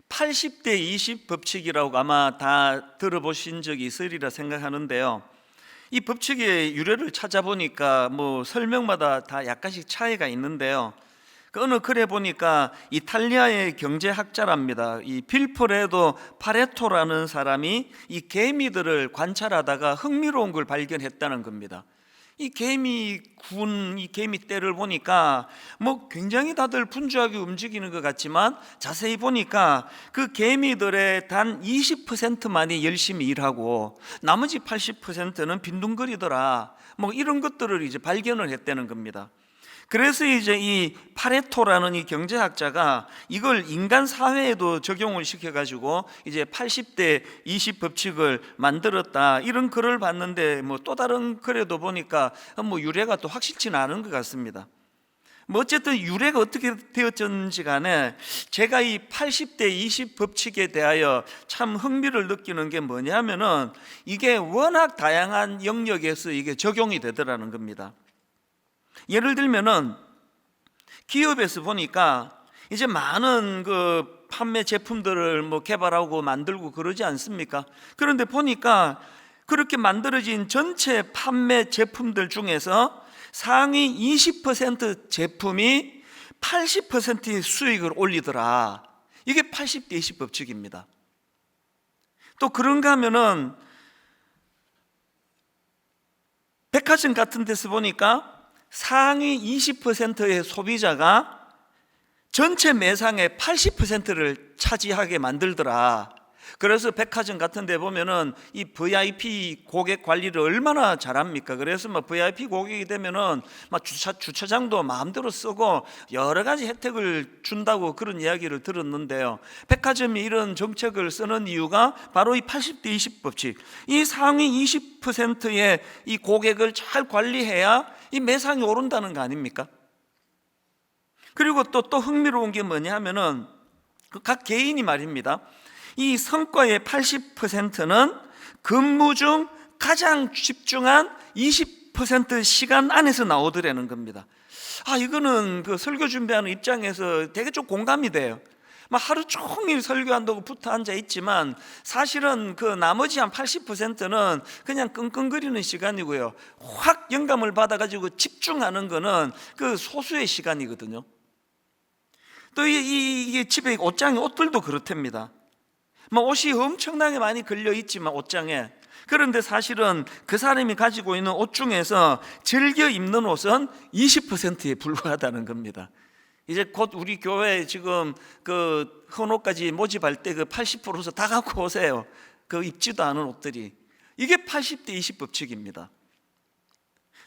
80대 20 법칙이라고 아마 다 들어보신 적이 있으리라 생각하는데요. 이 법칙의 유래를 찾아보니까 설명마다 다 약간씩 차이가 있는데요. 그 어느 글에 보니까 이탈리아의 경제학자랍니다. 이 빌포레도 파레토라는 사람이 이 개미들을 관찰하다가 흥미로운 걸 발견했다는 겁니다. 이 개미 떼를 보니까 굉장히 다들 분주하게 움직이는 것 같지만 자세히 보니까 그 개미들의 단 20%만이 열심히 일하고 나머지 80%는 빈둥거리더라. 이런 것들을 이제 발견을 했다는 겁니다. 그래서 이제 이 파레토라는 이 경제학자가 이걸 인간 사회에도 적용을 시켜가지고 이제 80대 20 법칙을 만들었다, 이런 글을 봤는데 또 다른 글에도 보니까 유래가 또 확실치는 않은 것 같습니다. 어쨌든 유래가 어떻게 되었든지 간에 제가 이 80대 20 법칙에 대하여 참 흥미를 느끼는 게 뭐냐면은 이게 워낙 다양한 영역에서 이게 적용이 되더라는 겁니다. 예를 들면은 기업에서 보니까 이제 많은 그 판매 제품들을 개발하고 만들고 그러지 않습니까? 그런데 보니까 그렇게 만들어진 전체 판매 제품들 중에서 상위 20% 제품이 80%의 수익을 올리더라. 이게 80대 20 법칙입니다. 또 그런가 하면은 백화점 같은 데서 보니까 상위 20%의 소비자가 전체 매상의 80%를 차지하게 만들더라. 그래서 백화점 같은 데 보면은 이 VIP 고객 관리를 얼마나 잘합니까? 그래서 VIP 고객이 되면은 주차장도 마음대로 쓰고 여러 가지 혜택을 준다고 그런 이야기를 들었는데요. 백화점이 이런 정책을 쓰는 이유가 바로 이 80대 20 법칙, 이 상위 20%의 이 고객을 잘 관리해야 이 매상이 오른다는 거 아닙니까? 그리고 또 흥미로운 게 뭐냐 하면은 각 개인이 말입니다. 이 성과의 80%는 근무 중 가장 집중한 20% 시간 안에서 나오더라는 겁니다. 이거는 그 설교 준비하는 입장에서 되게 좀 공감이 돼요. 하루 종일 설교한다고 붙어 앉아 있지만 사실은 그 나머지 한 80%는 그냥 끙끙거리는 시간이고요. 확 영감을 받아가지고 집중하는 거는 그 소수의 시간이거든요. 또 이게 집에 옷장에 옷들도 그렇답니다. 옷이 엄청나게 많이 걸려 있지만 옷장에, 그런데 사실은 그 사람이 가지고 있는 옷 중에서 즐겨 입는 옷은 20%에 불과하다는 겁니다. 이제 곧 우리 교회 지금 그 헌옷까지 모집할 때 그 80%서 다 갖고 오세요. 그 입지도 않은 옷들이. 이게 80대 20 법칙입니다.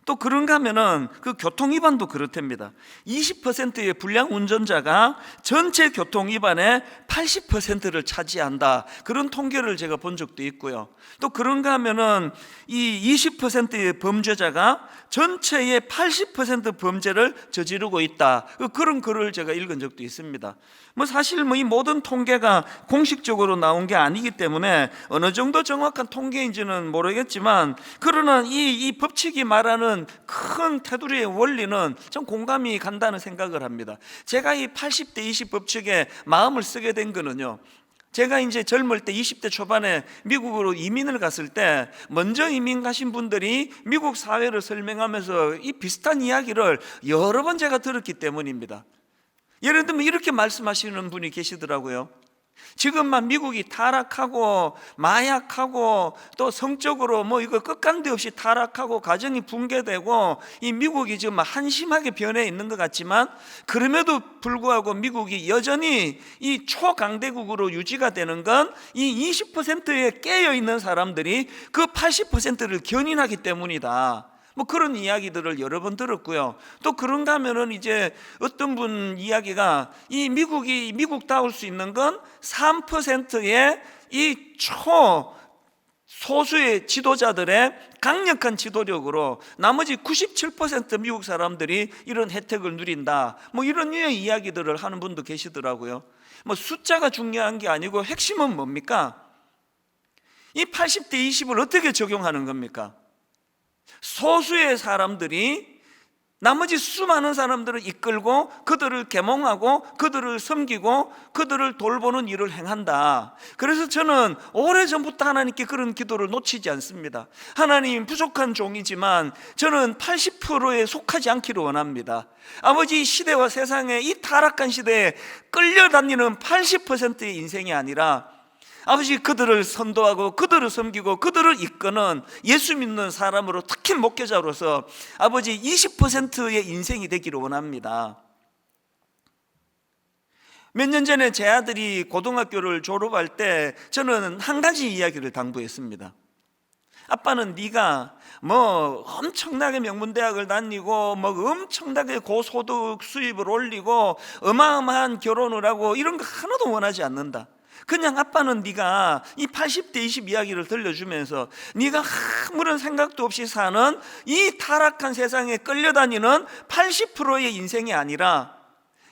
또 그런가 하면은 그 교통위반도 그렇답니다. 20%의 불량 운전자가 전체 교통위반의 80%를 차지한다, 그런 통계를 제가 본 적도 있고요. 또 그런가 하면은 이 20%의 범죄자가 전체의 80% 범죄를 저지르고 있다, 그런 글을 제가 읽은 적도 있습니다. 사실 이 모든 통계가 공식적으로 나온 게 아니기 때문에 어느 정도 정확한 통계인지는 모르겠지만, 그러나 이 법칙이 말하는 큰 테두리의 원리는 좀 공감이 간다는 생각을 합니다. 제가 이 80대 20 법칙에 마음을 쓰게 된 거는요, 제가 이제 젊을 때 20대 초반에 미국으로 이민을 갔을 때 먼저 이민 가신 분들이 미국 사회를 설명하면서 이 비슷한 이야기를 여러 번 제가 들었기 때문입니다. 예를 들면 이렇게 말씀하시는 분이 계시더라고요. 지금만 미국이 타락하고 마약하고 또 성적으로 이거 끝간데 없이 타락하고 가정이 붕괴되고 이 미국이 지금 한심하게 변해 있는 것 같지만, 그럼에도 불구하고 미국이 여전히 이 초강대국으로 유지가 되는 건 이 20%에 깨어있는 사람들이 그 80%를 견인하기 때문이다. 그런 이야기들을 여러 번 들었고요. 또 그런가 하면은 이제 어떤 분 이야기가 이 미국이 미국다울 수 있는 건 3%의 이 소수의 지도자들의 강력한 지도력으로 나머지 97% 미국 사람들이 이런 혜택을 누린다, 이런 류의 이야기들을 하는 분도 계시더라고요. 숫자가 중요한 게 아니고 핵심은 뭡니까? 이 80대 20을 어떻게 적용하는 겁니까? 소수의 사람들이 나머지 수많은 사람들을 이끌고 그들을 계몽하고 그들을 섬기고 그들을 돌보는 일을 행한다. 그래서 저는 오래전부터 하나님께 그런 기도를 놓치지 않습니다. 하나님, 부족한 종이지만 저는 80%에 속하지 않기를 원합니다. 아버지, 시대와 세상의 이 타락한 시대에 끌려다니는 80%의 인생이 아니라 아버지, 그들을 선도하고 그들을 섬기고 그들을 이끄는 예수 믿는 사람으로, 특히 목회자로서 아버지 20%의 인생이 되기를 원합니다. 몇 년 전에 제 아들이 고등학교를 졸업할 때 저는 한 가지 이야기를 당부했습니다. 아빠는 네가 뭐 엄청나게 명문대학을 다니고 뭐 엄청나게 고소득 수입을 올리고 어마어마한 결혼을 하고 이런 거 하나도 원하지 않는다. 그냥 아빠는 네가 이 80대 20 이야기를 들려주면서 네가 아무런 생각도 없이 사는 이 타락한 세상에 끌려다니는 80%의 인생이 아니라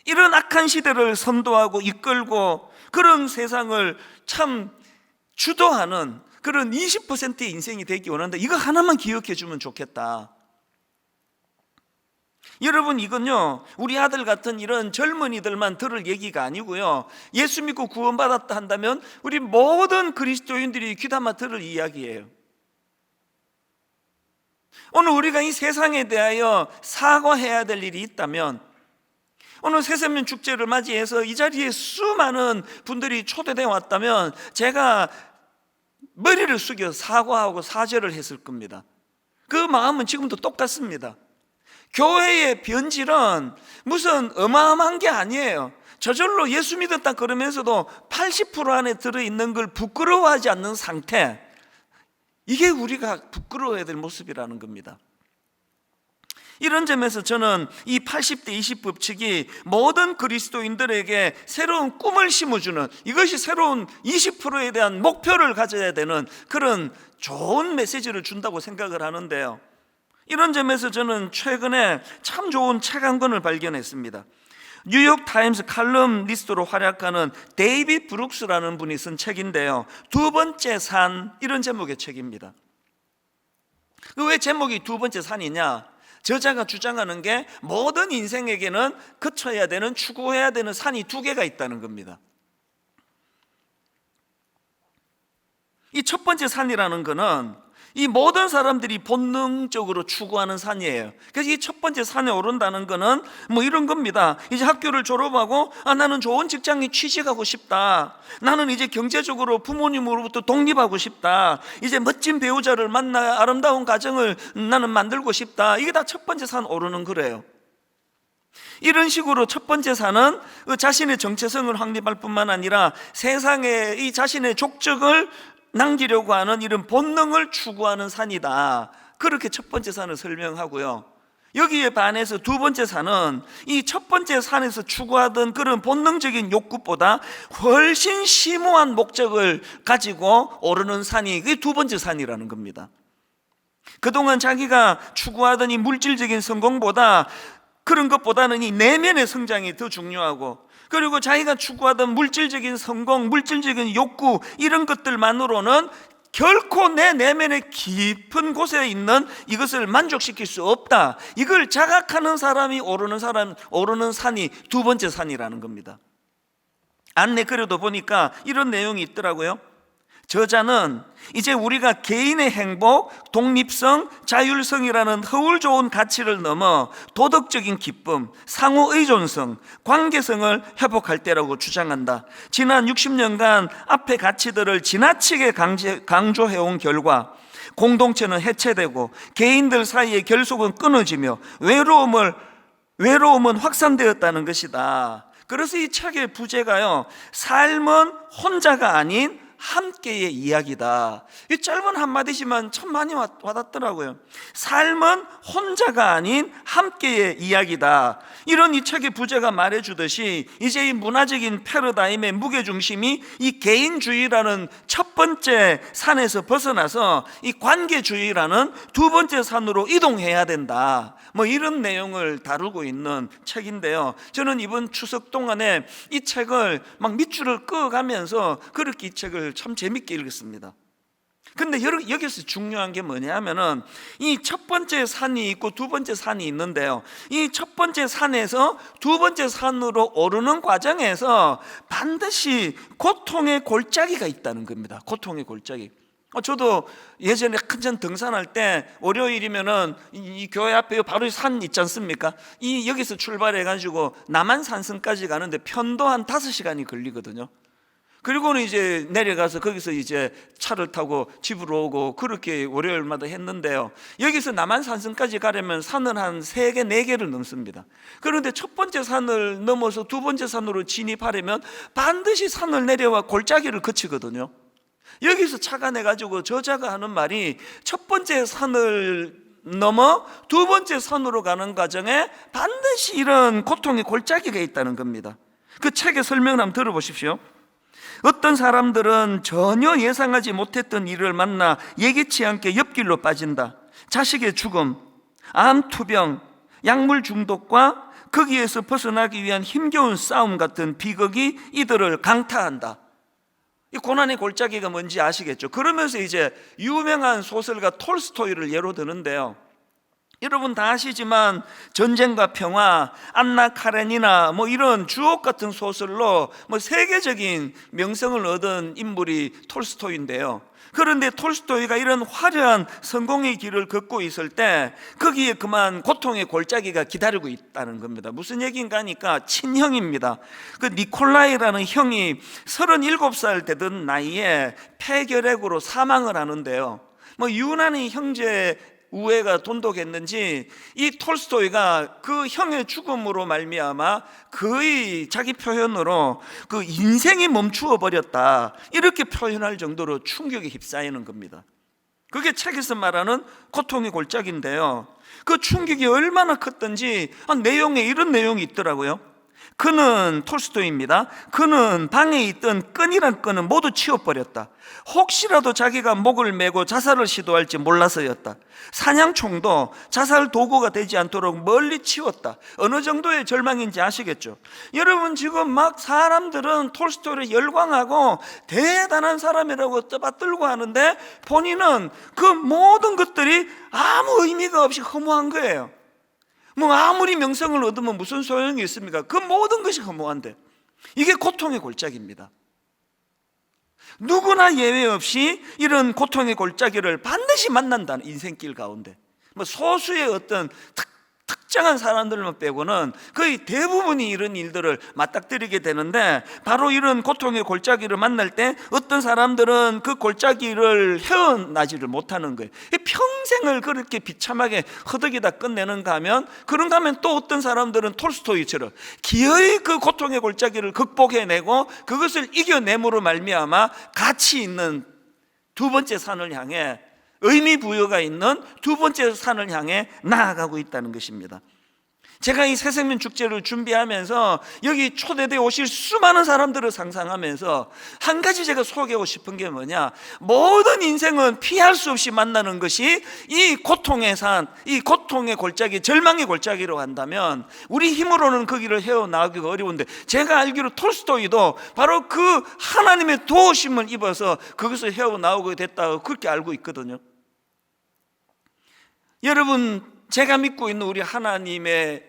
이런 악한 시대를 선도하고 이끌고 그런 세상을 참 주도하는 그런 20%의 인생이 되기 원한다. 이거 하나만 기억해 주면 좋겠다. 여러분, 이건요 우리 아들 같은 이런 젊은이들만 들을 얘기가 아니고요, 예수 믿고 구원받았다 한다면 우리 모든 그리스도인들이 귀담아 들을 이야기예요. 오늘 우리가 이 세상에 대하여 사과해야 될 일이 있다면, 오늘 새세면 축제를 맞이해서 이 자리에 수많은 분들이 초대되어 왔다면 제가 머리를 숙여 사과하고 사죄를 했을 겁니다. 그 마음은 지금도 똑같습니다. 교회의 변질은 무슨 어마어마한 게 아니에요. 저절로 예수 믿었다 그러면서도 80% 안에 들어있는 걸 부끄러워하지 않는 상태, 이게 우리가 부끄러워해야 될 모습이라는 겁니다. 이런 점에서 저는 이 80대 20 법칙이 모든 그리스도인들에게 새로운 꿈을 심어주는, 이것이 새로운 20%에 대한 목표를 가져야 되는 그런 좋은 메시지를 준다고 생각을 하는데요, 이런 점에서 저는 최근에 참 좋은 책 한 권을 발견했습니다. 뉴욕 타임스 칼럼니스트로 활약하는 데이빗 브룩스라는 분이 쓴 책인데요, 두 번째 산, 이런 제목의 책입니다. 왜 제목이 두 번째 산이냐? 저자가 주장하는 게 모든 인생에게는 거쳐야 되는, 추구해야 되는 산이 두 개가 있다는 겁니다. 이 첫 번째 산이라는 거는 이 모든 사람들이 본능적으로 추구하는 산이에요. 그래서 이 첫 번째 산에 오른다는 거는 뭐 이런 겁니다. 이제 학교를 졸업하고 나는 좋은 직장에 취직하고 싶다, 나는 이제 경제적으로 부모님으로부터 독립하고 싶다, 이제 멋진 배우자를 만나 아름다운 가정을 나는 만들고 싶다, 이게 다 첫 번째 산 오르는 거래요. 이런 식으로 첫 번째 산은 자신의 정체성을 확립할 뿐만 아니라 세상에 이 자신의 족적을 남기려고 하는 이런 본능을 추구하는 산이다, 그렇게 첫 번째 산을 설명하고요, 여기에 반해서 두 번째 산은 이 첫 번째 산에서 추구하던 그런 본능적인 욕구보다 훨씬 심오한 목적을 가지고 오르는 산이, 그게 두 번째 산이라는 겁니다. 그동안 자기가 추구하던 이 물질적인 성공보다, 그런 것보다는 이 내면의 성장이 더 중요하고, 그리고 자기가 추구하던 물질적인 성공, 물질적인 욕구, 이런 것들만으로는 결코 내 내면의 깊은 곳에 있는 이것을 만족시킬 수 없다, 이걸 자각하는 사람이 오르는 산이 두 번째 산이라는 겁니다. 안내 글에도 보니까 이런 내용이 있더라고요. 저자는 이제 우리가 개인의 행복, 독립성, 자율성이라는 허울 좋은 가치를 넘어 도덕적인 기쁨, 상호 의존성, 관계성을 회복할 때라고 주장한다. 지난 60년간 앞의 가치들을 지나치게 강조해온 결과 공동체는 해체되고 개인들 사이의 결속은 끊어지며 외로움은 확산되었다는 것이다. 그래서 이 책의 부제가요, 삶은 혼자가 아닌 함께의 이야기다. 이 짧은 한마디지만 참 많이 와닿더라고요. 삶은 혼자가 아닌 함께의 이야기다. 이런 이 책의 부제가 말해주듯이 이제 이 문화적인 패러다임의 무게중심이 이 개인주의라는 첫 번째 산에서 벗어나서 이 관계주의라는 두 번째 산으로 이동해야 된다, 뭐 이런 내용을 다루고 있는 책인데요, 저는 이번 추석 동안에 이 책을 막 밑줄을 그어가면서 그렇게 이 책을 참 재밌게 읽었습니다. 근데 여기서 중요한 게 뭐냐면은 이 첫 번째 산이 있고 두 번째 산이 있는데요, 이 첫 번째 산에서 두 번째 산으로 오르는 과정에서 반드시 고통의 골짜기가 있다는 겁니다. 고통의 골짜기. 저도 예전에 큰산 등산할 때 월요일이면은 이 교회 앞에 바로 산 있지 않습니까? 여기서 출발해 가지고 남한산성까지 가는데 편도 한 5시간이 걸리거든요. 그리고는 이제 내려가서 거기서 이제 차를 타고 집으로 오고 그렇게 월요일마다 했는데요, 여기서 남한산성까지 가려면 산을 한 3개, 4개를 넘습니다. 그런데 첫 번째 산을 넘어서 두 번째 산으로 진입하려면 반드시 산을 내려와 골짜기를 거치거든요. 여기서 차가 내가지고 저자가 하는 말이 첫 번째 산을 넘어 두 번째 산으로 가는 과정에 반드시 이런 고통의 골짜기가 있다는 겁니다. 그 책의 설명을 한번 들어보십시오. 어떤 사람들은 전혀 예상하지 못했던 일을 만나 예기치 않게 옆길로 빠진다. 자식의 죽음, 암, 투병, 약물 중독과 거기에서 벗어나기 위한 힘겨운 싸움 같은 비극이 이들을 강타한다. 이 고난의 골짜기가 뭔지 아시겠죠? 그러면서 이제 유명한 소설가 톨스토이를 예로 드는데요, 여러분 다 아시지만 전쟁과 평화, 안나 카레니나 뭐 이런 주옥 같은 소설로 뭐 세계적인 명성을 얻은 인물이 톨스토이인데요, 그런데 톨스토이가 이런 화려한 성공의 길을 걷고 있을 때 거기에 그만 고통의 골짜기가 기다리고 있다는 겁니다. 무슨 얘기인가 하니까 친형입니다. 그 니콜라이라는 형이 37살 되던 나이에 폐결핵으로 사망을 하는데요, 뭐 유난히 형제 우애가 돈독했는지 이 톨스토이가 그 형의 죽음으로 말미암아 거의 자기 표현으로 그 인생이 멈추어 버렸다, 이렇게 표현할 정도로 충격에 휩싸이는 겁니다. 그게 책에서 말하는 고통의 골짜기인데요, 그 충격이 얼마나 컸던지 내용에 이런 내용이 있더라고요. 그는, 톨스토이입니다, 그는 방에 있던 끈이란 끈은 모두 치워버렸다. 혹시라도 자기가 목을 메고 자살을 시도할지 몰라서였다. 사냥총도 자살 도구가 되지 않도록 멀리 치웠다. 어느 정도의 절망인지 아시겠죠? 여러분, 지금 막 사람들은 톨스토이를 열광하고 대단한 사람이라고 떠받들고 하는데 본인은 그 모든 것들이 아무 의미가 없이 허무한 거예요. 뭐 아무리 명성을 얻으면 무슨 소용이 있습니까? 그 모든 것이 허무한데, 이게 고통의 골짜기입니다. 누구나 예외 없이 이런 고통의 골짜기를 반드시 만난다는 인생길 가운데, 뭐 소수의 어떤 특정한 사람들만 빼고는 거의 대부분이 이런 일들을 맞닥뜨리게 되는데, 바로 이런 고통의 골짜기를 만날 때 어떤 사람들은 그 골짜기를 헤어나지를 못하는 거예요. 평생을 그렇게 비참하게 허덕이다 끝내는가 하면, 그런가 하면 또 어떤 사람들은 톨스토이처럼 기어이 그 고통의 골짜기를 극복해내고 그것을 이겨냄으로 말미암아 가치 있는 두 번째 산을 향해, 의미 부여가 있는 두 번째 산을 향해 나아가고 있다는 것입니다. 제가 이 새생명 축제를 준비하면서 여기 초대되어 오실 수많은 사람들을 상상하면서 한 가지 제가 소개하고 싶은 게 뭐냐, 모든 인생은 피할 수 없이 만나는 것이 이 고통의 산, 이 고통의 골짜기, 절망의 골짜기로 간다면 우리 힘으로는 그 길을 헤어나가기가 어려운데, 제가 알기로 톨스토이도 바로 그 하나님의 도우심을 입어서 그것을 헤어나오게 됐다고 그렇게 알고 있거든요. 여러분, 제가 믿고 있는 우리 하나님의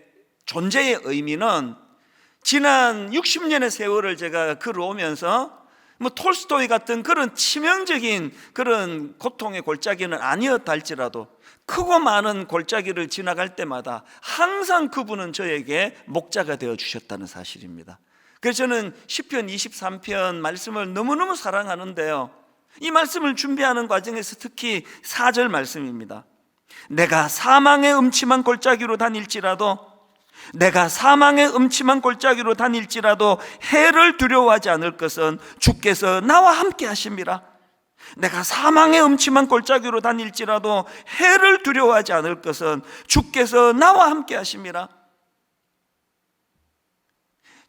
존재의 의미는 지난 60년의 세월을 제가 걸어오면서 뭐 톨스토이 같은 그런 치명적인 그런 고통의 골짜기는 아니었다 할지라도 크고 많은 골짜기를 지나갈 때마다 항상 그분은 저에게 목자가 되어 주셨다는 사실입니다. 그래서 저는 시편 23편 말씀을 너무너무 사랑하는데요, 이 말씀을 준비하는 과정에서 특히 4절 말씀입니다. 내가 사망의 음침한 골짜기로 다닐지라도, 내가 사망의 음침한 골짜기로 다닐지라도 해를 두려워하지 않을 것은 주께서 나와 함께 하심이라. 내가 사망의 음침한 골짜기로 다닐지라도 해를 두려워하지 않을 것은 주께서 나와 함께 하심이라.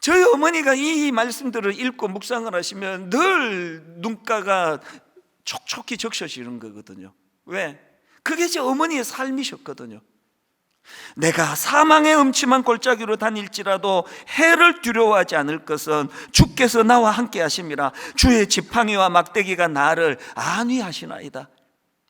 저희 어머니가 이 말씀들을 읽고 묵상을 하시면 늘 눈가가 촉촉히 적셔지는 거거든요. 왜? 그게 제 어머니의 삶이셨거든요. 내가 사망의 음침한 골짜기로 다닐지라도 해를 두려워하지 않을 것은 주께서 나와 함께 하심이라. 주의 지팡이와 막대기가 나를 안위하시나이다.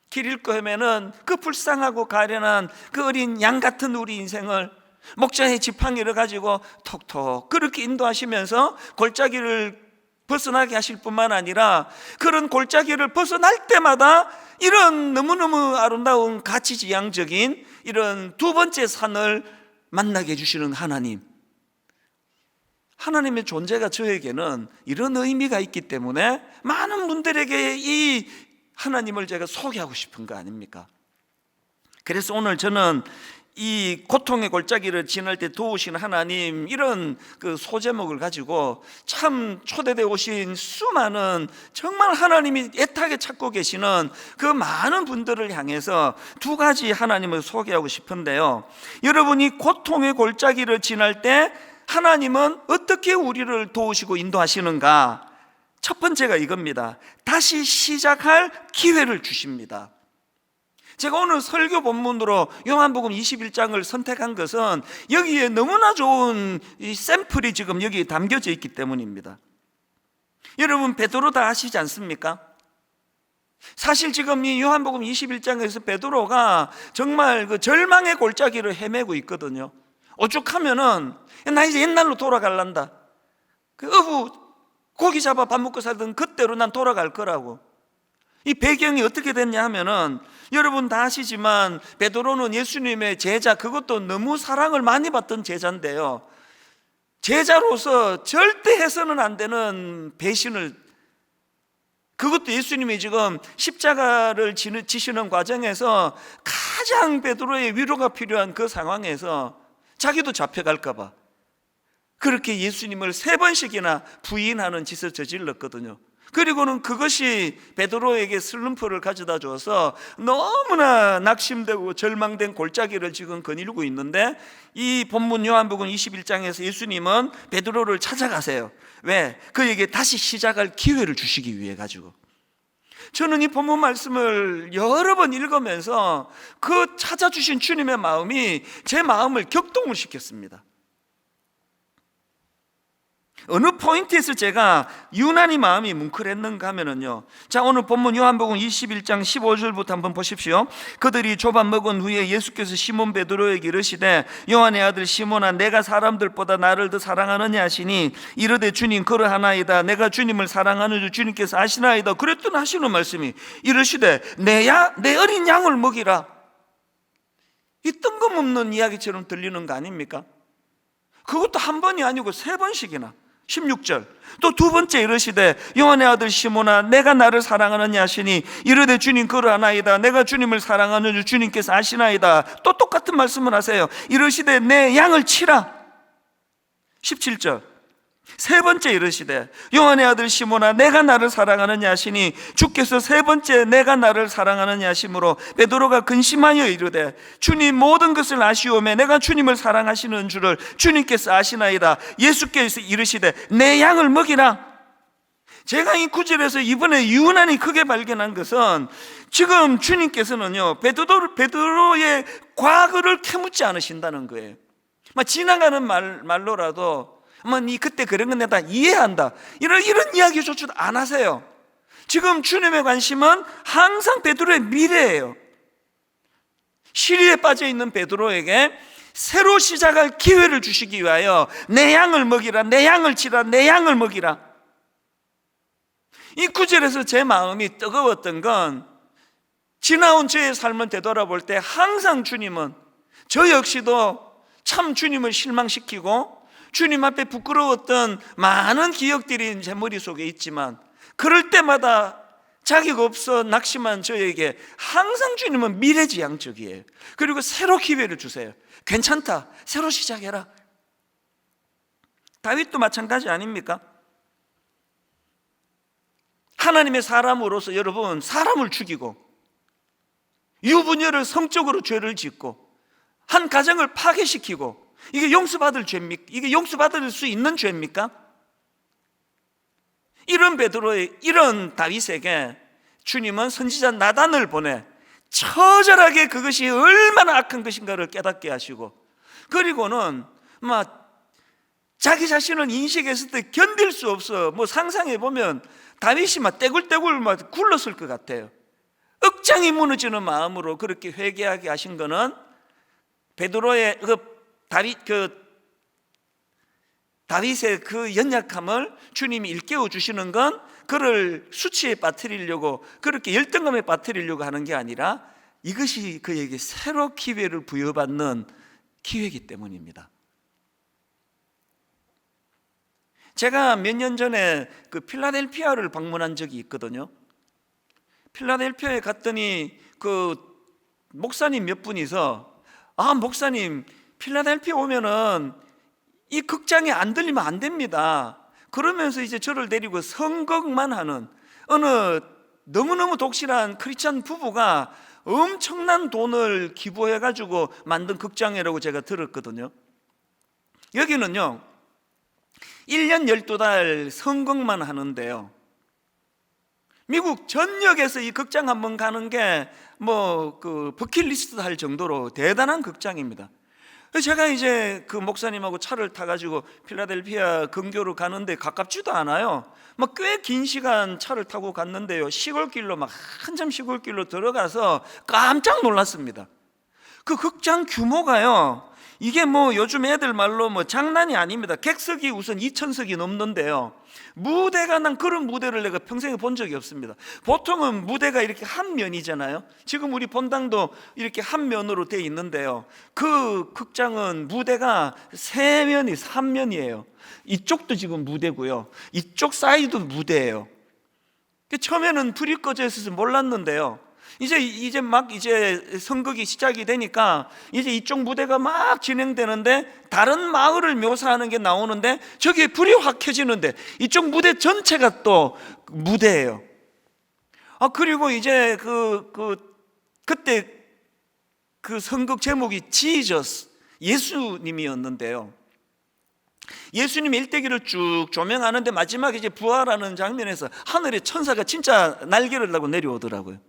길 잃고 헤매는 그 불쌍하고 가련한 그 어린 양 같은 우리 인생을 목자의 지팡이를 가지고 톡톡 그렇게 인도하시면서 골짜기를 벗어나게 하실 뿐만 아니라 그런 골짜기를 벗어날 때마다 이런 너무너무 아름다운 가치지향적인 이런 두 번째 산을 만나게 해주시는 하나님, 하나님의 존재가 저에게는 이런 의미가 있기 때문에 많은 분들에게 이 하나님을 제가 소개하고 싶은 거 아닙니까? 그래서 오늘 저는 이 고통의 골짜기를 지날 때 도우시는 하나님, 이런 그 소제목을 가지고 참 초대되어 오신 수많은 정말 하나님이 애타게 찾고 계시는 그 많은 분들을 향해서 두 가지 하나님을 소개하고 싶은데요, 여러분이 고통의 골짜기를 지날 때 하나님은 어떻게 우리를 도우시고 인도하시는가? 첫 번째가 이겁니다. 다시 시작할 기회를 주십니다. 제가 오늘 설교 본문으로 요한복음 21장을 선택한 것은 여기에 너무나 좋은 이 샘플이 지금 여기에 담겨져 있기 때문입니다. 여러분, 베드로 다 아시지 않습니까? 사실 지금 이 요한복음 21장에서 베드로가 정말 그 절망의 골짜기를 헤매고 있거든요. 오죽하면은 나 이제 옛날로 돌아갈란다, 그 어부 고기 잡아 밥 먹고 살던 그때로 난 돌아갈 거라고. 이 배경이 어떻게 됐냐 하면은 여러분 다 아시지만 베드로는 예수님의 제자, 그것도 너무 사랑을 많이 받던 제자인데요, 제자로서 절대 해서는 안 되는 배신을, 그것도 예수님이 지금 십자가를 지시는 과정에서 가장 베드로의 위로가 필요한 그 상황에서 자기도 잡혀갈까 봐 그렇게 예수님을 3번씩이나 부인하는 짓을 저질렀거든요. 그리고는 그것이 베드로에게 슬럼프를 가져다 줘서 너무나 낙심되고 절망된 골짜기를 지금 거닐고 있는데, 이 본문 요한복음 21장에서 예수님은 베드로를 찾아가세요. 왜? 그에게 다시 시작할 기회를 주시기 위해 가지고. 저는 이 본문 말씀을 여러 번 읽으면서 그 찾아주신 주님의 마음이 제 마음을 격동을 시켰습니다. 어느 포인트에서 제가 유난히 마음이 뭉클했는가 하면은요, 자, 오늘 본문 요한복음 21장 15절부터 한번 보십시오. 그들이 조반 먹은 후에 예수께서 시몬 베드로에게 이르시되 요한의 아들 시몬아, 내가 사람들보다 나를 더 사랑하느냐 하시니 이르되 주님 그러하나이다. 내가 주님을 사랑하는 줄 주님께서 아시나이다. 그랬더니 하시는 말씀이 이르시되 내 어린 양을 먹이라. 이 뜬금없는 이야기처럼 들리는 거 아닙니까? 그것도 한 번이 아니고 3번씩이나. 16절 또 두 번째 이르시되 요한의 아들 시몬아, 내가 나를 사랑하느냐 하시니 이르되 주님 그러하나이다. 내가 주님을 사랑하는 줄 주님께서 아시나이다. 또 똑같은 말씀을 하세요. 이르시되 내 양을 치라. 17절 세 번째 이르시되 요한의 아들 시몬아, 내가 나를 사랑하느냐 하시니 주께서 3번째 내가 나를 사랑하느냐 하심으로 베드로가 근심하여 이르되 주님 모든 것을 아시오매 내가 주님을 사랑하시는 줄을 주님께서 아시나이다. 예수께서 이르시되 내 양을 먹이라. 제가 이 구절에서 이번에 유난히 크게 발견한 것은 지금 주님께서는요, 베드로의 과거를 캐묻지 않으신다는 거예요. 지나가는 말로라도 니 그때 그런 건 내가 다 이해한다, 이런 이야기조차도 안 하세요. 지금 주님의 관심은 항상 베드로의 미래예요. 시리에 빠져 있는 베드로에게 새로 시작할 기회를 주시기 위하여 내 양을 먹이라, 내 양을 치라, 내 양을 먹이라. 이 구절에서 제 마음이 뜨거웠던 건 지나온 저의 삶을 되돌아볼 때 항상 주님은 저 역시도 참 주님을 실망시키고 주님 앞에 부끄러웠던 많은 기억들이 제 머릿속에 있지만, 그럴 때마다 자기가 없어 낙심한 저에게 항상 주님은 미래지향적이에요. 그리고 새로 기회를 주세요. 괜찮다, 새로 시작해라. 다윗도 마찬가지 아닙니까? 하나님의 사람으로서 여러분, 사람을 죽이고 유부녀를 성적으로 죄를 짓고 한 가정을 파괴시키고, 이게 용서받을 죄입니까? 이게 용서받을 수 있는 죄입니까? 이런 베드로의, 이런 다윗에게 주님은 선지자 나단을 보내 처절하게 그것이 얼마나 악한 것인가를 깨닫게 하시고, 그리고는 막 자기 자신을 인식했을 때 견딜 수 없어. 뭐 상상해 보면 다윗이 막 떼굴떼굴 막 굴렀을 것 같아요. 억장이 무너지는 마음으로 그렇게 회개하게 하신 거는 베드로의 다윗의 그 연약함을 주님이 일깨워 주시는 건 그를 수치에 빠뜨리려고, 그렇게 열등감에 빠뜨리려고 하는 게 아니라 이것이 그에게 새로 기회를 부여받는 기회이기 때문입니다. 제가 몇 년 전에 그 필라델피아를 방문한 적이 있거든요. 필라델피아에 갔더니 그 목사님 몇 분이서, 목사님 필라델피아 오면은 이 극장에 안 들리면 안 됩니다. 그러면서 이제 저를 데리고 선곡만 하는 어느 너무너무 독실한 크리스찬 부부가 엄청난 돈을 기부해가지고 만든 극장이라고 제가 들었거든요. 여기는요 1년 12달 선곡만 하는데요, 미국 전역에서 이 극장 한번 가는 게 뭐 그 버킷리스트 할 정도로 대단한 극장입니다. 제가 이제 그 목사님하고 차를 타가지고 필라델피아 근교로 가는데 가깝지도 않아요. 막 꽤 긴 시간 차를 타고 갔는데요, 시골길로 막 한참 시골길로 들어가서 깜짝 놀랐습니다. 그 극장 규모가요, 이게 뭐 요즘 애들 말로 뭐 장난이 아닙니다. 객석이 우선 2,000석이 넘는데요, 무대가, 난 그런 무대를 내가 평생에 본 적이 없습니다. 보통은 무대가 이렇게 한 면이잖아요. 지금 우리 본당도 이렇게 한 면으로 돼 있는데요, 그 극장은 무대가 3면이에요. 이쪽도 지금 무대고요, 이쪽 사이드 무대예요. 처음에는 불이 꺼져 있어서 몰랐는데요, 이제 막 선극이 시작이 되니까 이제 이쪽 무대가 막 진행되는데 다른 마을을 묘사하는 게 나오는데 저기에 불이 확 켜지는데 이쪽 무대 전체가 또 무대예요. 그리고 이제 그때 그 선극 제목이 지저스, 예수님이었는데요, 예수님의 일대기를 쭉 조명하는데 마지막에 이제 부활하는 장면에서 하늘에 천사가 진짜 날개를 달고 내려오더라고요.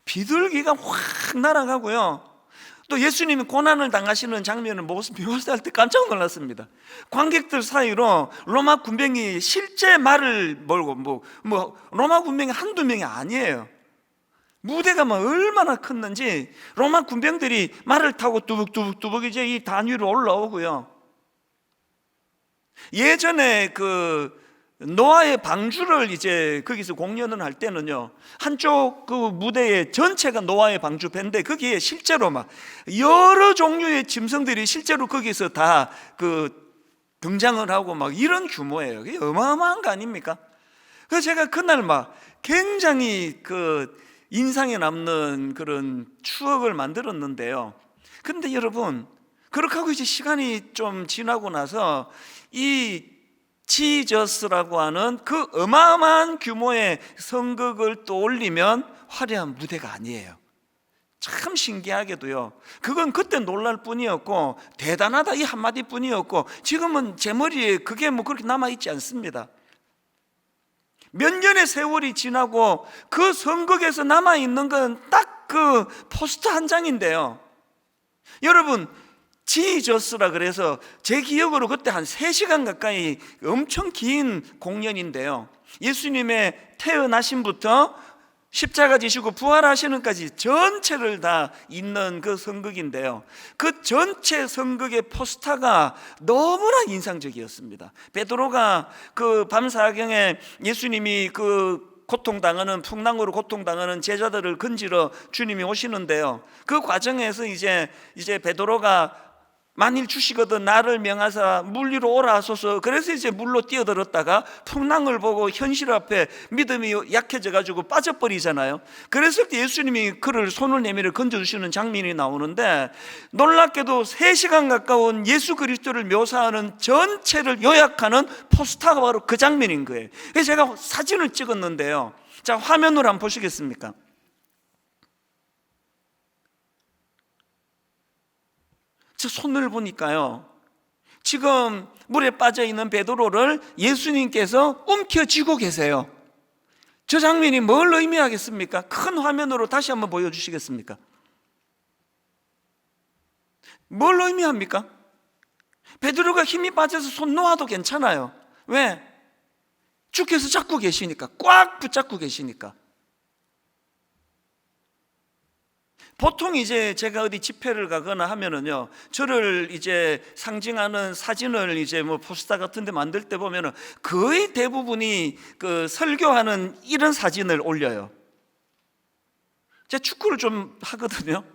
비둘기가 확 날아가고요, 또 예수님이 고난을 당하시는 장면을 묘사할 때 깜짝 놀랐습니다. 관객들 사이로 로마 군병이 실제 말을 몰고 뭐 로마 군병이 한두 명이 아니에요. 무대가 막 얼마나 컸는지 로마 군병들이 말을 타고 뚜벅뚜벅 이제 이 단 위로 올라오고요, 예전에 그 노아의 방주를 이제 거기서 공연을 할 때는요, 한쪽 그 무대에 전체가 노아의 방주 배인데 거기에 실제로 막 여러 종류의 짐승들이 실제로 거기서 다 그 등장을 하고 막 이런 규모예요. 그게 어마어마한 거 아닙니까? 그래서 제가 그날 막 굉장히 그 인상에 남는 그런 추억을 만들었는데요. 그런데 여러분, 그렇게 하고 이제 시간이 좀 지나고 나서 이 지저스라고 하는 그 어마어마한 규모의 선극을 또 올리면 화려한 무대가 아니에요. 참 신기하게도요, 그건 그때 놀랄 뿐이었고 대단하다 이 한마디 뿐이었고 지금은 제 머리에 그게 뭐 그렇게 남아있지 않습니다. 몇 년의 세월이 지나고 그 선극에서 남아있는 건 딱 그 포스터 한 장인데요, 여러분 지저스라 그래서 제 기억으로 그때 한 3시간 가까이 엄청 긴 공연인데요, 예수님의 태어나심부터 십자가 지시고 부활하시는까지 전체를 다 있는 그 선극인데요, 그 전체 선극의 포스터가 너무나 인상적이었습니다. 베드로가 그 밤사경에 예수님이 그 고통당하는, 풍랑으로 고통당하는 제자들을 건지러 주님이 오시는데요, 그 과정에서 이제 베드로가 만일 주시거든 나를 명하사 물 위로 오라 하소서, 그래서 이제 물로 뛰어들었다가 풍랑을 보고 현실 앞에 믿음이 약해져 가지고 빠져버리잖아요. 그랬을 때 예수님이 그를 손을 내밀어 건져주시는 장면이 나오는데, 놀랍게도 3시간 가까운 예수 그리스도를 묘사하는 전체를 요약하는 포스터가 바로 그 장면인 거예요. 그래서 제가 사진을 찍었는데요, 자 화면으로 한번 보시겠습니까? 저 손을 보니까요, 지금 물에 빠져있는 베드로를 예수님께서 움켜쥐고 계세요. 저 장면이 뭘 의미하겠습니까? 큰 화면으로 다시 한번 보여주시겠습니까? 뭘 의미합니까? 베드로가 힘이 빠져서 손 놓아도 괜찮아요. 왜? 주께서 잡고 계시니까, 꽉 붙잡고 계시니까. 보통 이제 제가 어디 집회를 가거나 하면은요, 저를 이제 상징하는 사진을 이제 뭐 포스터 같은 데 만들 때 보면은 거의 대부분이 그 설교하는 이런 사진을 올려요. 제가 축구를 좀 하거든요.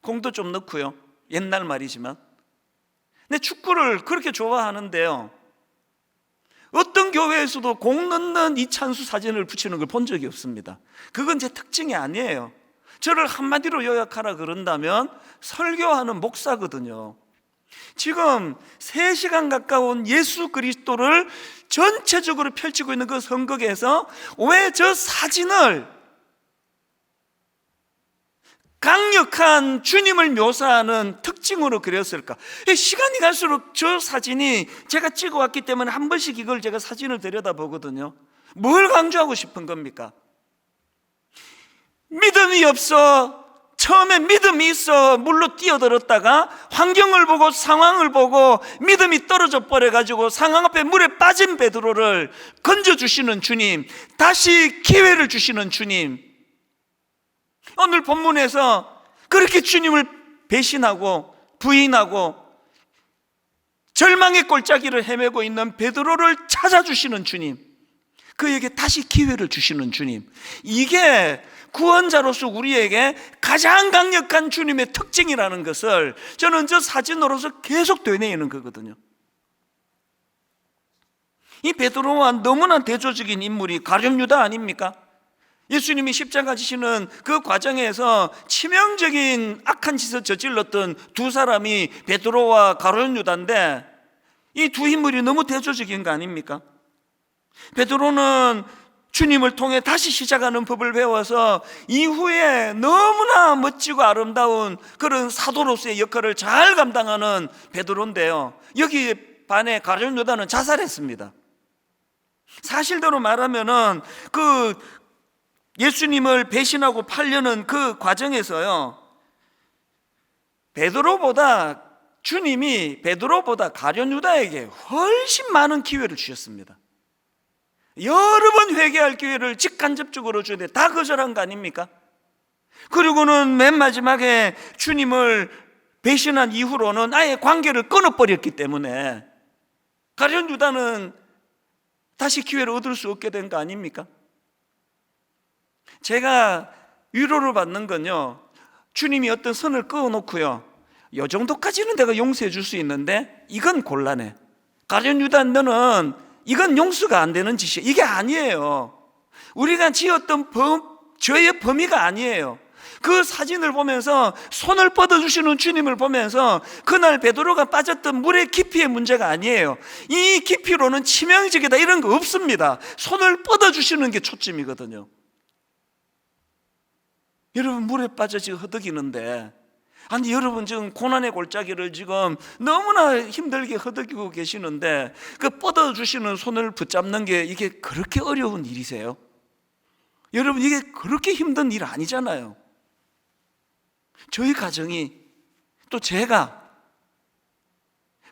공도 좀 넣고요. 옛날 말이지만. 근데 축구를 그렇게 좋아하는데요, 어떤 교회에서도 공 넣는 이찬수 사진을 붙이는 걸 본 적이 없습니다. 그건 제 특징이 아니에요. 저를 한마디로 요약하라 그런다면 설교하는 목사거든요. 지금 3시간 가까운 예수 그리스도를 전체적으로 펼치고 있는 그 성극에서 왜 저 사진을 강력한 주님을 묘사하는 특징으로 그렸을까? 시간이 갈수록 저 사진이 제가 찍어왔기 때문에 한 번씩 이걸 제가 사진을 들여다보거든요. 뭘 강조하고 싶은 겁니까? 믿음이 없어, 처음에 믿음이 있어 물로 뛰어들었다가 환경을 보고 상황을 보고 믿음이 떨어져 버려가지고 상황 앞에 물에 빠진 베드로를 건져주시는 주님, 다시 기회를 주시는 주님. 오늘 본문에서 그렇게 주님을 배신하고 부인하고 절망의 골짜기를 헤매고 있는 베드로를 찾아주시는 주님, 그에게 다시 기회를 주시는 주님, 이게 구원자로서 우리에게 가장 강력한 주님의 특징이라는 것을 저는 저 사진으로서 계속 되뇌이는 거거든요. 이 베드로와 너무나 대조적인 인물이 가룟 유다 아닙니까? 예수님이 십자가 지시는 그 과정에서 치명적인 악한 짓을 저질렀던 두 사람이 베드로와 가룟 유다인데, 이 두 인물이 너무 대조적인 거 아닙니까? 베드로는 주님을 통해 다시 시작하는 법을 배워서 이후에 너무나 멋지고 아름다운 그런 사도로서의 역할을 잘 감당하는 베드로인데요, 여기 반해 가룟 유다는 자살했습니다. 사실대로 말하면은 그 예수님을 배신하고 팔려는 그 과정에서요, 주님이 베드로보다 가룟 유다에게 훨씬 많은 기회를 주셨습니다. 여러 번 회개할 기회를 직간접적으로 주는데 다 거절한 거 아닙니까? 그리고는 맨 마지막에 주님을 배신한 이후로는 아예 관계를 끊어버렸기 때문에 가룟 유다는 다시 기회를 얻을 수 없게 된 거 아닙니까? 제가 위로를 받는 건요, 주님이 어떤 선을 그어놓고요, 이 정도까지는 내가 용서해 줄 수 있는데 이건 곤란해, 가룟 유다 너는 이건 용서가 안 되는 짓이야, 이게 아니에요. 우리가 지었던 죄의 범위가 아니에요. 그 사진을 보면서, 손을 뻗어주시는 주님을 보면서 그날 베드로가 빠졌던 물의 깊이의 문제가 아니에요. 이 깊이로는 치명적이다 이런 거 없습니다. 손을 뻗어주시는 게 초점이거든요. 여러분, 물에 빠져 지금 허덕이는데, 아니 여러분 지금 고난의 골짜기를 지금 너무나 힘들게 허덕이고 계시는데 그 뻗어주시는 손을 붙잡는 게 이게 그렇게 어려운 일이세요? 여러분, 이게 그렇게 힘든 일 아니잖아요. 저희 가정이, 또 제가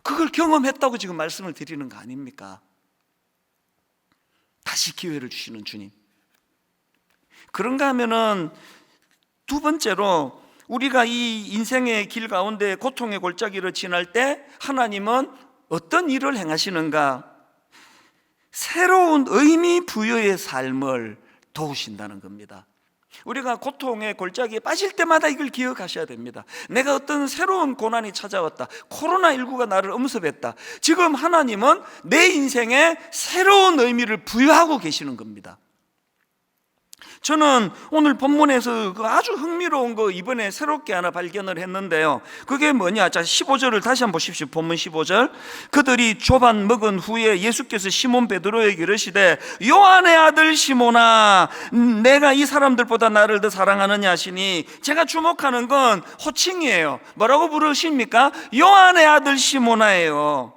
그걸 경험했다고 지금 말씀을 드리는 거 아닙니까? 다시 기회를 주시는 주님. 그런가 하면은 두 번째로, 우리가 이 인생의 길 가운데 고통의 골짜기를 지날 때 하나님은 어떤 일을 행하시는가? 새로운 의미 부여의 삶을 도우신다는 겁니다. 우리가 고통의 골짜기에 빠질 때마다 이걸 기억하셔야 됩니다. 내가 어떤 새로운 고난이 찾아왔다, 코로나19가 나를 엄습했다. 지금 하나님은 내 인생에 새로운 의미를 부여하고 계시는 겁니다. 저는 오늘 본문에서 그 아주 흥미로운 거 이번에 새롭게 하나 발견을 했는데요, 그게 뭐냐? 자, 15절을 다시 한번 보십시오. 본문 15절. 그들이 조반 먹은 후에 예수께서 시몬 베드로에게 이르시되 요한의 아들 시몬아, 내가 이 사람들보다 나를 더 사랑하느냐 하시니, 제가 주목하는 건 호칭이에요. 뭐라고 부르십니까? 요한의 아들 시몬아예요.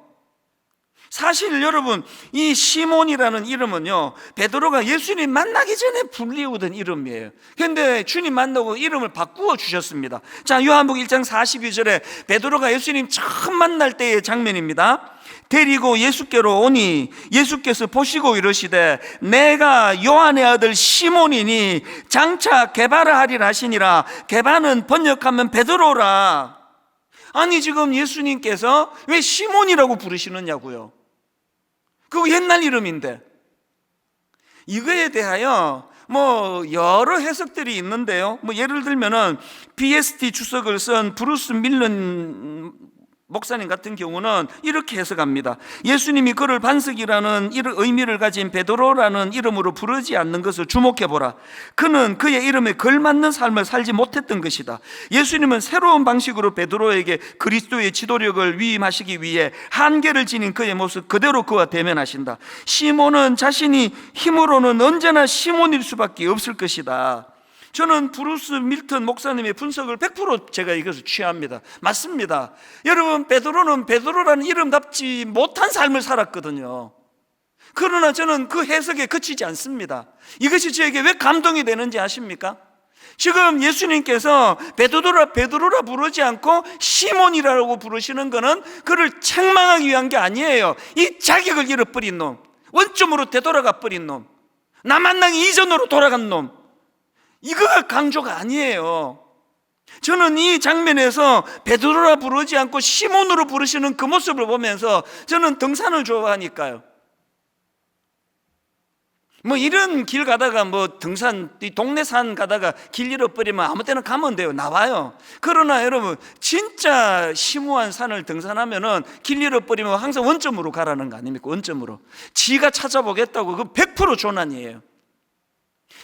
사실 여러분, 이 시몬이라는 이름은요, 베드로가 예수님 만나기 전에 불리우던 이름이에요. 그런데 주님 만나고 이름을 바꾸어 주셨습니다. 자, 요한복음 1장 42절에 베드로가 예수님 처음 만날 때의 장면입니다. 데리고 예수께로 오니 예수께서 보시고 이르시되 내가 요한의 아들 시몬이니 장차 게바라 하리라 하시니라. 게바는 번역하면 베드로라. 아니, 지금 예수님께서 왜 시몬이라고 부르시느냐고요. 그거 옛날 이름인데. 이거에 대하여 여러 해석들이 있는데요. 예를 들면은 BST 주석을 쓴 브루스 밀런 목사님 같은 경우는 이렇게 해석합니다. 예수님이 그를 반석이라는 의미를 가진 베드로라는 이름으로 부르지 않는 것을 주목해보라. 그는 그의 이름에 걸맞는 삶을 살지 못했던 것이다. 예수님은 새로운 방식으로 베드로에게 그리스도의 지도력을 위임하시기 위해 한계를 지닌 그의 모습 그대로 그와 대면하신다. 시몬은 자신이 힘으로는 언제나 시몬일 수밖에 없을 것이다. 저는 브루스 밀턴 목사님의 분석을 100% 제가 이것을 취합니다. 맞습니다. 여러분, 베드로는 베드로라는 이름답지 못한 삶을 살았거든요. 그러나 저는 그 해석에 그치지 않습니다. 이것이 저에게 왜 감동이 되는지 아십니까? 지금 예수님께서 베드로라 부르지 않고 시몬이라고 부르시는 것은 그를 책망하기 위한 게 아니에요. 이 자격을 잃어버린 놈, 원점으로 되돌아가 버린 놈, 나 만나기 이전으로 돌아간 놈, 이거가 강조가 아니에요. 저는 이 장면에서 베드로라 부르지 않고 시몬으로 부르시는 그 모습을 보면서 저는 등산을 좋아하니까요. 이런 길 가다가 등산, 동네 산 가다가 길 잃어버리면 아무 때나 가면 돼요. 나와요. 그러나 여러분, 진짜 심오한 산을 등산하면은 길 잃어버리면 항상 원점으로 가라는 거 아닙니까? 원점으로. 지가 찾아보겠다고, 그 100% 조난이에요.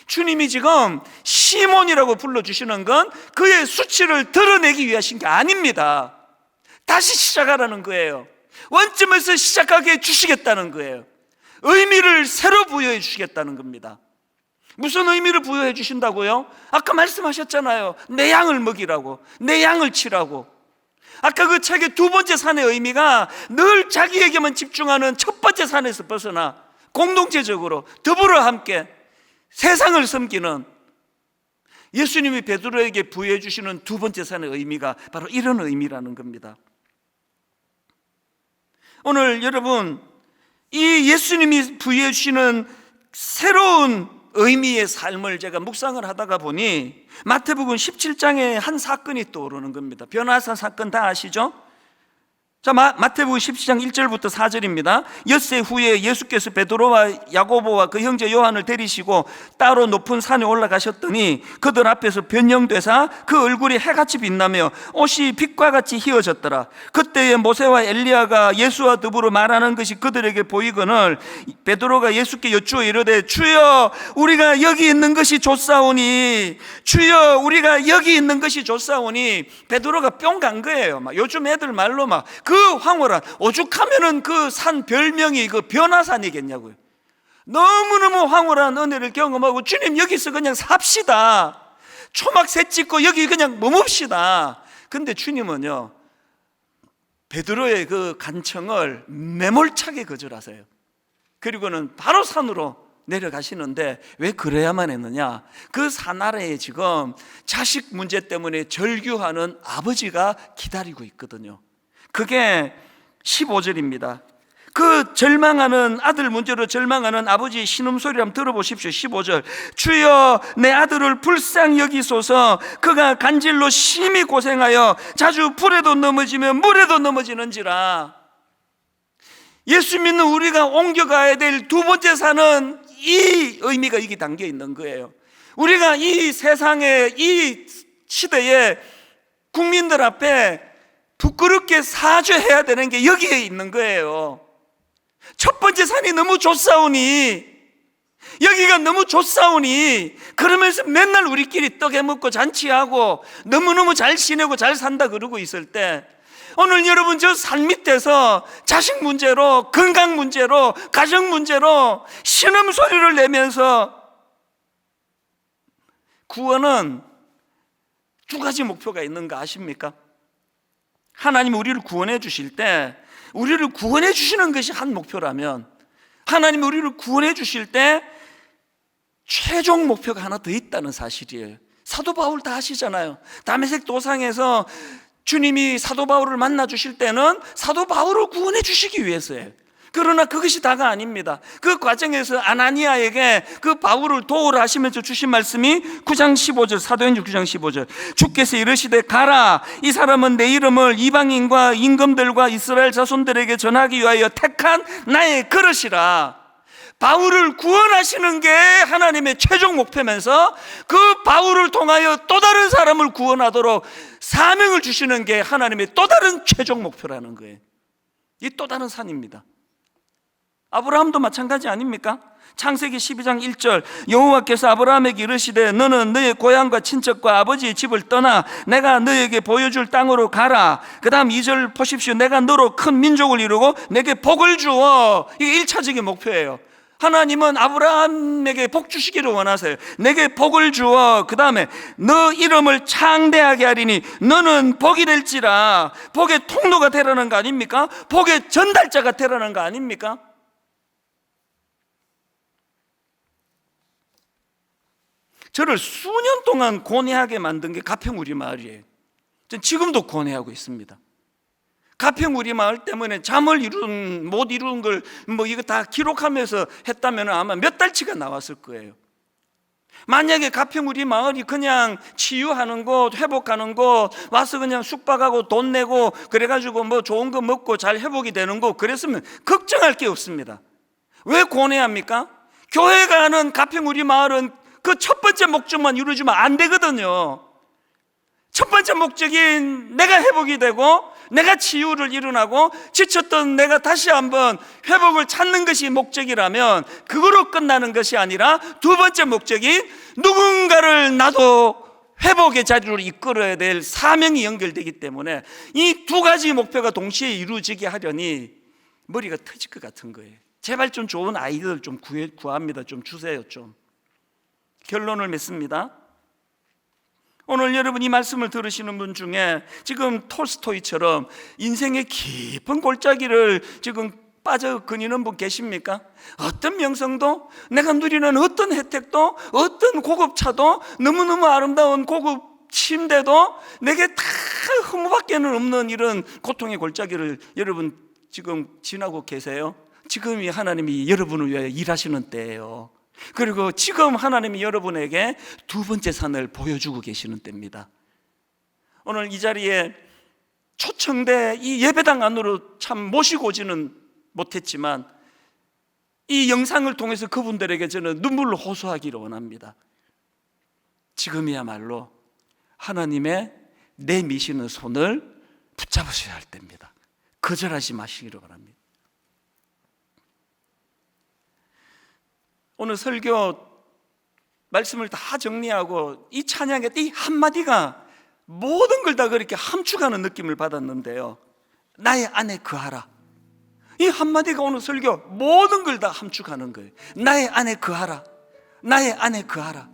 주님이 지금 시몬이라고 불러주시는 건 그의 수치를 드러내기 위하신 게 아닙니다. 다시 시작하라는 거예요. 원점에서 시작하게 해주시겠다는 거예요. 의미를 새로 부여해 주시겠다는 겁니다. 무슨 의미를 부여해 주신다고요? 아까 말씀하셨잖아요. 내 양을 먹이라고, 내 양을 치라고. 아까 그 책의 두 번째 산의 의미가 늘 자기에게만 집중하는 첫 번째 산에서 벗어나 공동체적으로 더불어 함께 세상을 섬기는, 예수님이 베드로에게 부여해 주시는 두 번째 산의 의미가 바로 이런 의미라는 겁니다. 오늘 여러분, 이 예수님이 부여해 주시는 새로운 의미의 삶을 제가 묵상을 하다가 보니 마태복음 17장에 한 사건이 떠오르는 겁니다. 변화산 사건 다 아시죠? 자, 마태복음 17장 1절부터 4절입니다. 엿새 후에 예수께서 베드로와 야고보와 그 형제 요한을 데리시고 따로 높은 산에 올라가셨더니 그들 앞에서 변형되사 그 얼굴이 해같이 빛나며 옷이 빛과 같이 휘어졌더라. 그때에 모세와 엘리야가 예수와 더불어 말하는 것이 그들에게 보이거늘 베드로가 예수께 여쭈어 이르되 주여 우리가 여기 있는 것이 좋사오니, 주여 우리가 여기 있는 것이 좋사오니. 베드로가 뿅 간 거예요. 요즘 애들 말로 그 황홀한, 오죽하면은 그 산 별명이 그 변화산이겠냐고요. 너무너무 황홀한 은혜를 경험하고 주님 여기서 그냥 삽시다, 초막새 찍고 여기 그냥 머뭅시다. 근데 주님은요, 베드로의 그 간청을 매몰차게 거절하세요. 그리고는 바로 산으로 내려가시는데 왜 그래야만 했느냐? 그 산 아래에 지금 자식 문제 때문에 절규하는 아버지가 기다리고 있거든요. 그게 15절입니다. 그 절망하는 아들 문제로 절망하는 아버지의 신음소리 한번 들어보십시오. 15절. 주여 내 아들을 불쌍히 여기소서. 그가 간질로 심히 고생하여 자주 불에도 넘어지며 물에도 넘어지는지라. 예수 믿는 우리가 옮겨가야 될 두 번째 산은 이 의미가 여기 담겨 있는 거예요. 우리가 이 세상에, 이 시대에 국민들 앞에 부끄럽게 사죄해야 되는 게 여기에 있는 거예요. 첫 번째 산이 너무 좋사오니, 여기가 너무 좋사오니, 그러면서 맨날 우리끼리 떡해 먹고 잔치하고 너무너무 잘 지내고 잘 산다 그러고 있을 때, 오늘 여러분 저 산 밑에서 자식 문제로, 건강 문제로, 가정 문제로 신음소리를 내면서, 구원은 두 가지 목표가 있는 거 아십니까? 하나님이 우리를 구원해 주실 때 우리를 구원해 주시는 것이 한 목표라면, 하나님이 우리를 구원해 주실 때 최종 목표가 하나 더 있다는 사실이에요. 사도 바울 다 아시잖아요. 다메섹 도상에서 주님이 사도 바울을 만나 주실 때는 사도 바울을 구원해 주시기 위해서예요. 그러나 그것이 다가 아닙니다. 그 과정에서 아나니아에게 그 바울을 도우라 하시면서 주신 말씀이 9장 15절, 사도행전 9장 15절, 주께서 이르시되 가라, 이 사람은 내 이름을 이방인과 임금들과 이스라엘 자손들에게 전하기 위하여 택한 나의 그릇이라. 바울을 구원하시는 게 하나님의 최종 목표면서 그 바울을 통하여 또 다른 사람을 구원하도록 사명을 주시는 게 하나님의 또 다른 최종 목표라는 거예요. 이 또 다른 산입니다. 아브라함도 마찬가지 아닙니까? 창세기 12장 1절, 여호와께서 아브라함에게 이르시되 너는 너의 고향과 친척과 아버지의 집을 떠나 내가 너에게 보여줄 땅으로 가라. 그 다음 2절 보십시오. 내가 너로 큰 민족을 이루고 내게 복을 주어. 이게 1차적인 목표예요. 하나님은 아브라함에게 복 주시기를 원하세요. 내게 복을 주어. 그 다음에 너 이름을 창대하게 하리니 너는 복이 될지라. 복의 통로가 되라는 거 아닙니까? 복의 전달자가 되라는 거 아닙니까? 저를 수년 동안 고뇌하게 만든 게 가평우리마을이에요. 전 지금도 고뇌하고 있습니다. 가평우리마을 때문에 잠을 못 이룬 걸 이거 다 기록하면서 했다면 아마 몇 달치가 나왔을 거예요. 만약에 가평우리마을이 그냥 치유하는 곳, 회복하는 곳, 와서 그냥 숙박하고 돈 내고 그래가지고 좋은 거 먹고 잘 회복이 되는 곳, 그랬으면 걱정할 게 없습니다. 왜 고뇌합니까? 교회가 하는 가평우리마을은 그 첫 번째 목적만 이루어지면 안 되거든요. 첫 번째 목적이 내가 회복이 되고 내가 치유를 일어나고 지쳤던 내가 다시 한번 회복을 찾는 것이 목적이라면 그거로 끝나는 것이 아니라 두 번째 목적이 누군가를 나도 회복의 자리로 이끌어야 될 사명이 연결되기 때문에 이 두 가지 목표가 동시에 이루어지게 하려니 머리가 터질 것 같은 거예요. 제발 좀 좋은 아이디어를 좀 구합니다. 좀 주세요. 좀 결론을 맺습니다. 오늘 여러분 이 말씀을 들으시는 분 중에 지금 톨스토이처럼 인생의 깊은 골짜기를 지금 빠져 거니는 분 계십니까? 어떤 명성도, 내가 누리는 어떤 혜택도, 어떤 고급차도, 너무너무 아름다운 고급 침대도 내게 다 허무밖에는 없는 이런 고통의 골짜기를 여러분 지금 지나고 계세요? 지금이 하나님이 여러분을 위하여 일하시는 때예요. 그리고 지금 하나님이 여러분에게 두 번째 산을 보여주고 계시는 때입니다. 오늘 이 자리에 초청돼 이 예배당 안으로 참 모시고 오지는 못했지만 이 영상을 통해서 그분들에게 저는 눈물로 호소하기를 원합니다. 지금이야말로 하나님의 내미시는 손을 붙잡으셔야 할 때입니다. 거절하지 마시기를 바랍니다. 오늘 설교 말씀을 다 정리하고 이 찬양의 이 한마디가 모든 걸 다 그렇게 함축하는 느낌을 받았는데요. 나의 안에 거하라. 이 한마디가 오늘 설교 모든 걸 다 함축하는 거예요. 나의 안에 거하라. 나의 안에 거하라.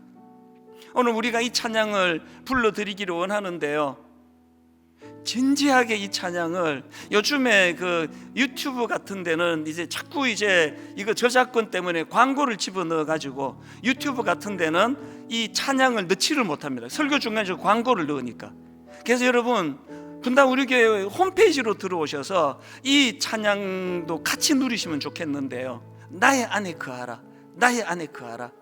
오늘 우리가 이 찬양을 불러드리기를 원하는데요. 진지하게 이 찬양을 요즘에 그 유튜브 같은 데는 이제 자꾸 이거 저작권 때문에 광고를 집어넣어 가지고 유튜브 같은 데는 이 찬양을 넣지를 못합니다. 설교 중간에 광고를 넣으니까. 그래서 여러분 분당 우리 교회 홈페이지로 들어오셔서 이 찬양도 같이 누리시면 좋겠는데요. 나의 안에 거하라. 나의 안에 거하라.